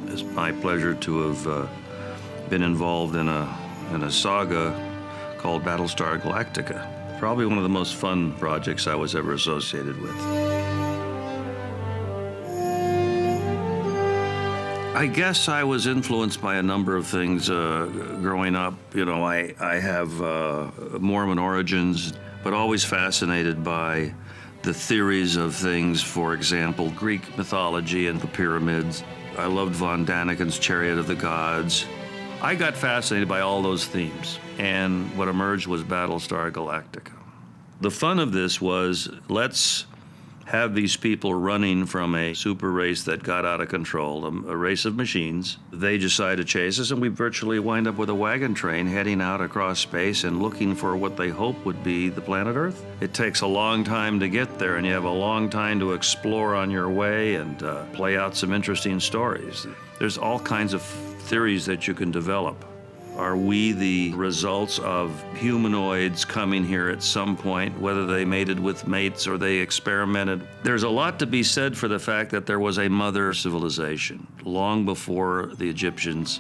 It's my pleasure to have been involved in a saga called Battlestar Galactica. Probably one of the most fun projects I was ever associated with. I guess I was influenced by a number of things growing up. You know, I have Mormon origins, but always fascinated by the theories of things, for example, Greek mythology and the pyramids. I loved von Daniken's Chariot of the Gods. I got fascinated by all those themes, and what emerged was Battlestar Galactica. The fun of this was, let's have these people running from a super race that got out of control, a race of machines. They decide to chase us, and we virtually wind up with a wagon train heading out across space and looking for what they hope would be the planet Earth. It takes a long time to get there, and you have a long time to explore on your way and play out some interesting stories. There's all kinds of theories that you can develop. Are we the results of humanoids coming here at some point, whether they mated with mates or they experimented? There's a lot to be said for the fact that there was a mother civilization long before the Egyptians,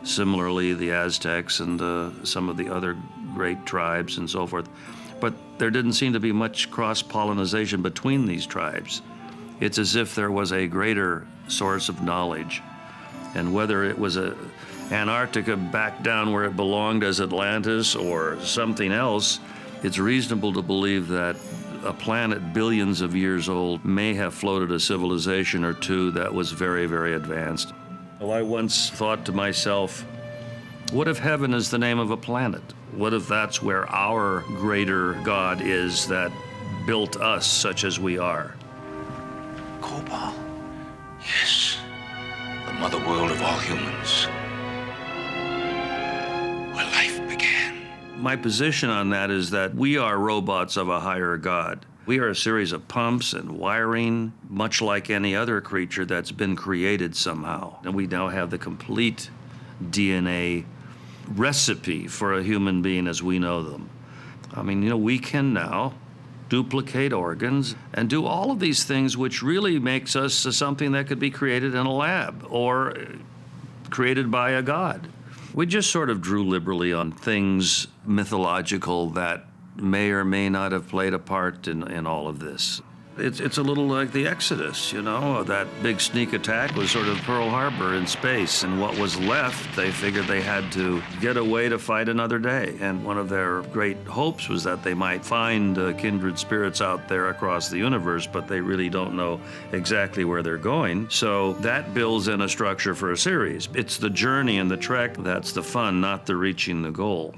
similarly the Aztecs and some of the other great tribes and so forth. But there didn't seem to be much cross-pollination between these tribes. It's as if there was a greater source of knowledge, and whether it was Antarctica back down where it belonged as Atlantis or something else, it's reasonable to believe that a planet billions of years old may have floated a civilization or two that was very, very advanced. Well, I once thought to myself, what if heaven is the name of a planet? What if that's where our greater God is that built us such as we are? Cobalt. Yes. The mother world of all humans. Where life began. My position on that is that we are robots of a higher God. We are a series of pumps and wiring, much like any other creature that's been created somehow. And we now have the complete DNA recipe for a human being as we know them. I mean, you know, we can now duplicate organs and do all of these things, which really makes us something that could be created in a lab or created by a god. We just sort of drew liberally on things mythological that may or may not have played a part in all of this. It's a little like the Exodus, you know? That big sneak attack was sort of Pearl Harbor in space, and what was left, they figured they had to get away to fight another day. And one of their great hopes was that they might find kindred spirits out there across the universe, but they really don't know exactly where they're going. So that builds in a structure for a series. It's the journey and the trek that's the fun, not the reaching the goal.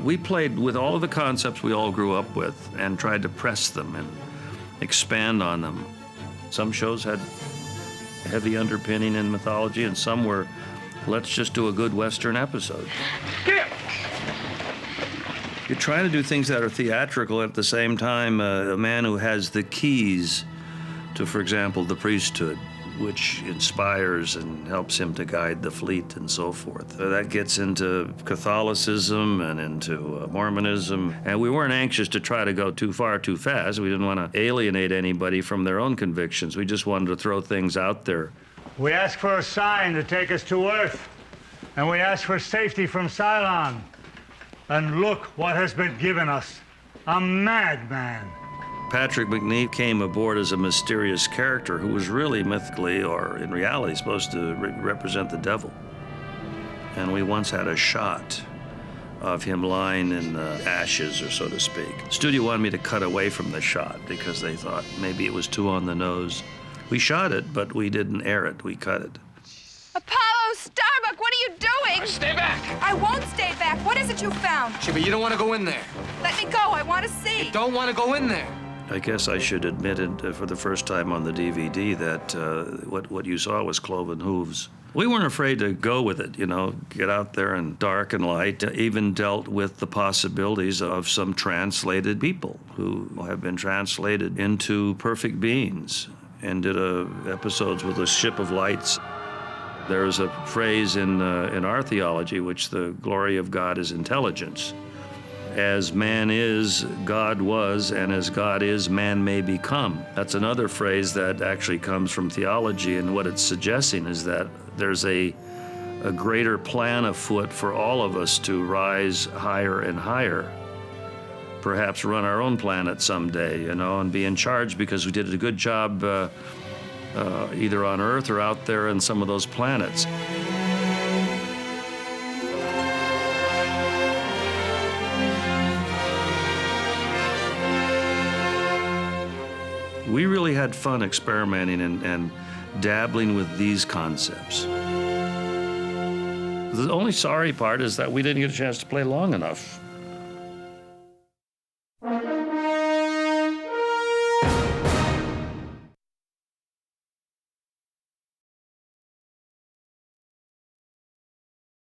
We played with all of the concepts we all grew up with and tried to press them and expand on them. Some shows had heavy underpinning in mythology, and some were, let's just do a good Western episode. You're trying to do things that are theatrical at the same time. A man who has the keys to, for example, the priesthood, which inspires and helps him to guide the fleet and so forth. That gets into Catholicism and into Mormonism. And we weren't anxious to try to go too far too fast. We didn't want to alienate anybody from their own convictions. We just wanted to throw things out there. We ask for a sign to take us to Earth, and we ask for safety from Cylon. And look what has been given us, a madman. Patrick McNee came aboard as a mysterious character who was really mythically, or in reality, supposed to represent the devil. And we once had a shot of him lying in ashes, or so to speak. The studio wanted me to cut away from the shot because they thought maybe it was too on the nose. We shot it, but we didn't air it. We cut it. Apollo, Starbuck, what are you doing? Stay back! I won't stay back. What is it you found? Chiba, you don't want to go in there. Let me go. I want to see. You don't want to go in there. I guess I should admit it for the first time on the DVD that what you saw was cloven hooves. We weren't afraid to go with it, you know, get out there in dark and light, even dealt with the possibilities of some translated people who have been translated into perfect beings, and did episodes with a ship of lights. There's a phrase in our theology, which the glory of God is intelligence. as man is, God was, and as God is, man may become. That's another phrase that actually comes from theology, and what it's suggesting is that there's a greater plan afoot for all of us to rise higher and higher. Perhaps run our own planet someday, and be in charge because we did a good job either on Earth or out there in some of those planets. We really had fun experimenting and dabbling with these concepts. The only sorry part is that we didn't get a chance to play long enough.